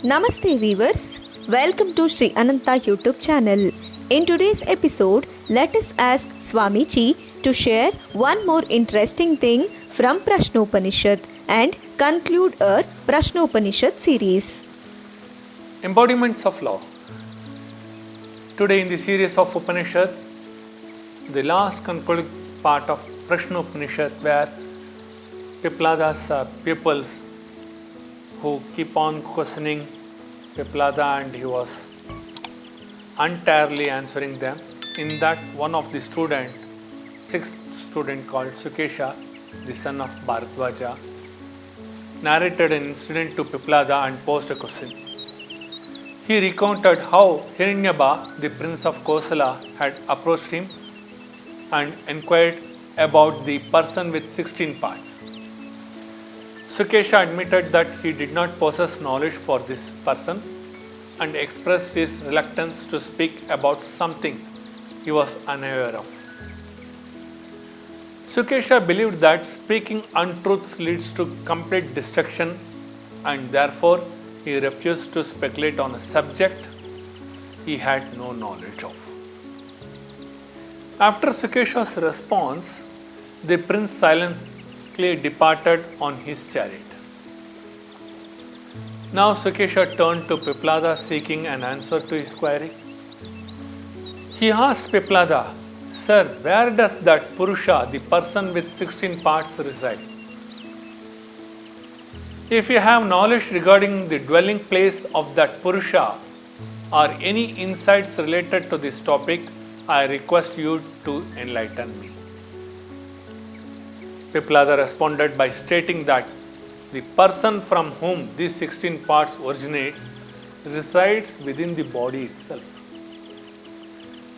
Namaste viewers, welcome to Sri Ananta YouTube channel. In today's episode, let us ask Swamiji to share one more interesting thing from Prashnopanishad and conclude our Prashnopanishad series. Embodiments of law. Today in the series of Upanishad, the last concluding part of Prashnopanishad, where Piplada's pupils who keep on questioning Piplada and he was entirely answering them. In that, one of the student, sixth student called Sukesha, the son of Bharadwaja, narrated an incident to Piplada and posed a question. He recounted how Hiranyabha, the prince of Kosala, had approached him and inquired about the person with 16 parts. Sukesha admitted that he did not possess knowledge for this person and expressed his reluctance to speak about something he was unaware of. Sukesha believed that speaking untruths leads to complete destruction and therefore he refused to speculate on a subject he had no knowledge of. After Sukesha's response, the prince silently departed on his chariot. Now Sukesha turned to Piplada seeking an answer to his query. He asked Piplada, "Sir, where does that Purusha, the person with 16 parts, reside? If you have knowledge regarding the dwelling place of that Purusha or any insights related to this topic, I request you to enlighten me." Piplada responded by stating that the person from whom these 16 parts originates resides within the body itself.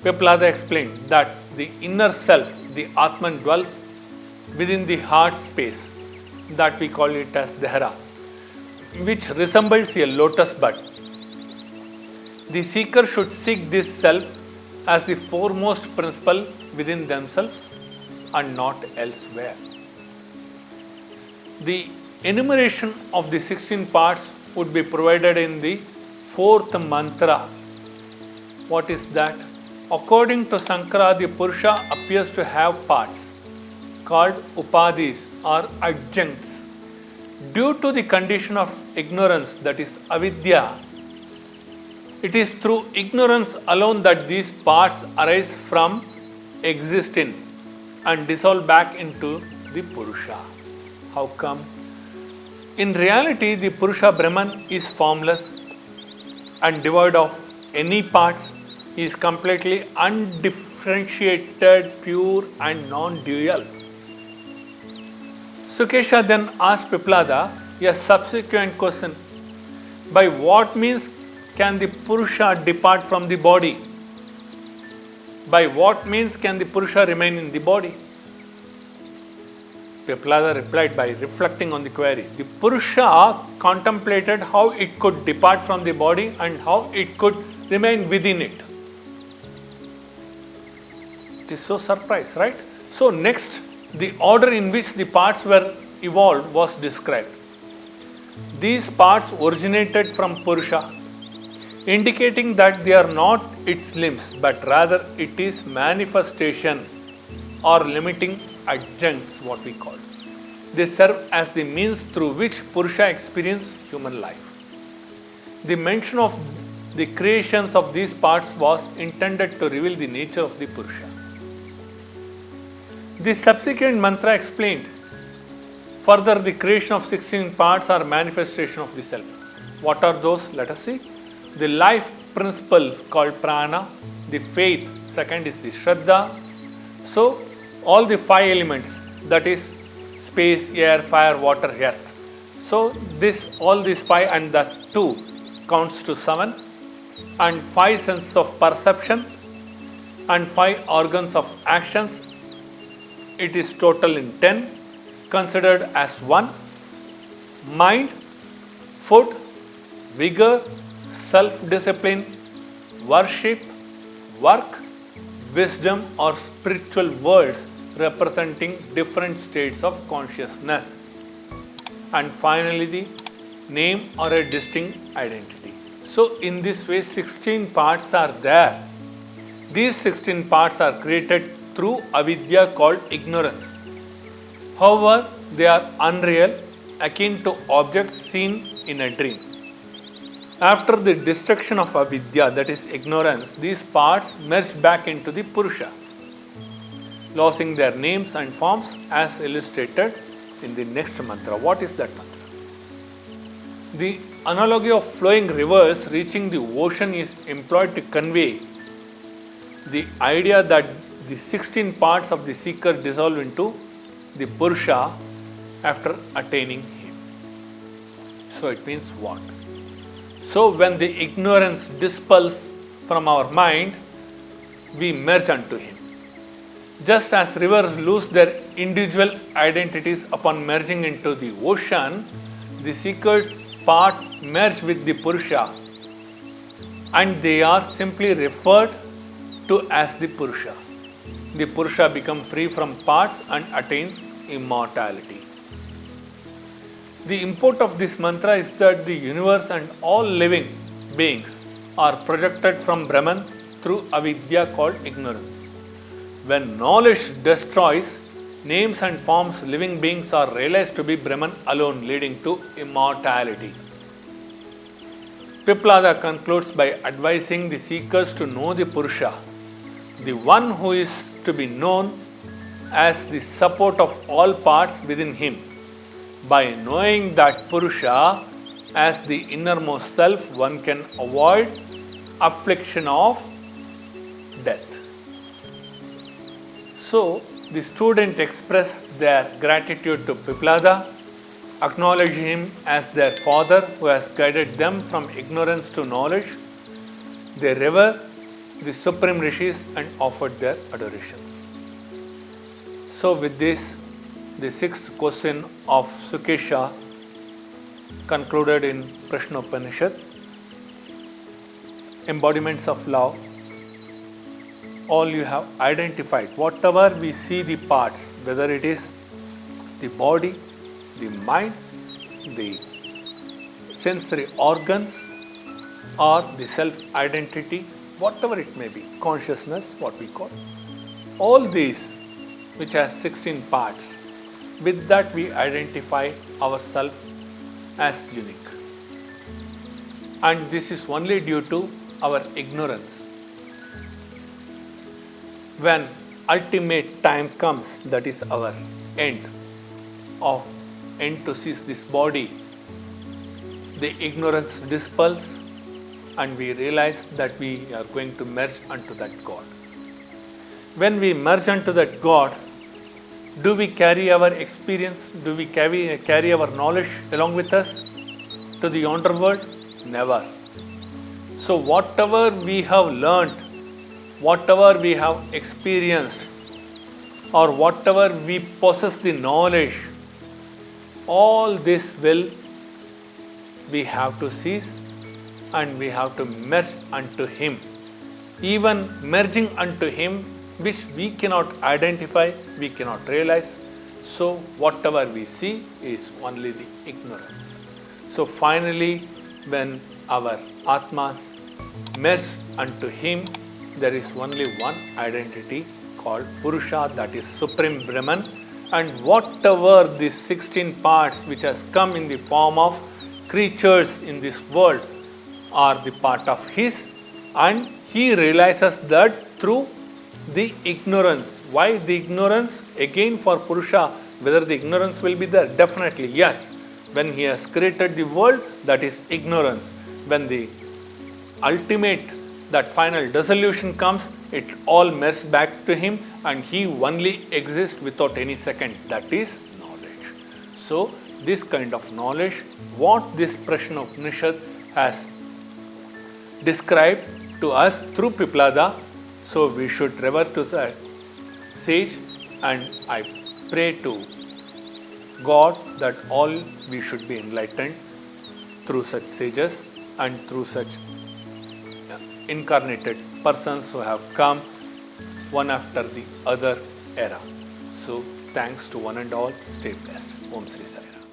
Piplada explained that the inner self, the Atman, dwells within the heart space, that we call it as Dehra, which resembles a lotus bud. The seeker should seek this self as the foremost principle within themselves and not elsewhere. The enumeration of the 16 parts would be provided in the fourth mantra. What is that? According to Sankara, the Purusha appears to have parts called upadhis or adjuncts. Due to the condition of ignorance, that is avidya, it is through ignorance alone that these parts arise from existing and dissolve back into the Purusha. How come? In reality, the Purusha Brahman is formless and devoid of any parts. He is completely undifferentiated, pure and non-dual. Sukesha then asked Piplada a subsequent question. By what means can the Purusha depart from the body? By what means can the Purusha remain in the body? Piplada replied by reflecting on the query. The Purusha contemplated how it could depart from the body and how it could remain within it. It is so surprised, right? So next, the order in which the parts were evolved was described. These parts originated from Purusha, indicating that they are not its limbs, but rather it is manifestation or limiting adjuncts, what we call. They serve as the means through which Purusha experiences human life. The mention of the creations of these parts was intended to reveal the nature of the Purusha. The subsequent mantra explained further the creation of 16 parts are manifestation of the self. What are those? Let us see. The life principle called prana, the faith, second is the shraddha. So all the 5 elements, that is space, air, fire, water, earth. So all these 5 and that's 2 counts to 7, and 5 senses of perception and 5 organs of actions. It is total in 10, considered as 1. Mind, food, vigor, self-discipline, worship, work, wisdom or spiritual words representing different states of consciousness. And finally, the name or a distinct identity. So in this way 16 parts are there. These 16 parts are created through avidya called ignorance. However, they are unreal, akin to objects seen in a dream. After the destruction of avidya, that is ignorance, these parts merge back into the Purusha, losing their names and forms as illustrated in the next mantra. What is that mantra? The analogy of flowing rivers reaching the ocean is employed to convey the idea that the 16 parts of the seeker dissolve into the Purusha after attaining him. So it means what? So when the ignorance dispels from our mind, we merge unto him. Just as rivers lose their individual identities upon merging into the ocean, the seeker's part merge with the Purusha and they are simply referred to as the Purusha. The Purusha becomes free from parts and attains immortality. The import of this mantra is that the universe and all living beings are projected from Brahman through avidya called ignorance. When knowledge destroys names and forms, living beings are realized to be Brahman alone, leading to immortality. Piplada concludes by advising the seekers to know the Purusha, the one who is to be known as the support of all parts within him. By knowing that Purusha as the innermost self, one can avoid affliction of death. So, the student express their gratitude to Piplada, acknowledge him as their father who has guided them from ignorance to knowledge. They revere the supreme rishis and offered their adorations. So with this, the sixth question of Sukesha concluded in Prashnopanishad, embodiments of love. All you have identified, whatever we see the parts, whether it is the body, the mind, the sensory organs, or the self-identity, whatever it may be, consciousness, what we call, all these which has 16 parts, with that we identify ourselves as unique. And this is only due to our ignorance. When ultimate time comes, that is our end to seize this body, the ignorance dispels and we realize that we are going to merge unto that God. When we merge unto that God, do we carry our experience? Do we carry our knowledge along with us to the yonder world? Never. So whatever we have learned, whatever we have experienced, or whatever we possess the knowledge, all this we have to seize and we have to merge unto Him. Even merging unto Him, which we cannot identify, we cannot realize. So whatever we see is only the ignorance. So finally, when our Atmas merge unto Him, there is only one identity called Purusha, that is Supreme Brahman. And whatever these 16 parts which has come in the form of creatures in this world are the part of His, and He realizes that through the ignorance. Why the ignorance? Again for Purusha, whether the ignorance will be there? Definitely yes. When He has created the world, that is ignorance. When the ultimate, that final dissolution comes, it all merges back to Him and He only exists without any second. That is knowledge. So this kind of knowledge, what this Prashna Upanishad has described to us through Piplada, so we should revert to that sage, and I pray to God that all we should be enlightened through such sages and through such incarnated persons who have come one after the other era. So thanks to one and all. Stay blessed. Om Sri Sai Ram.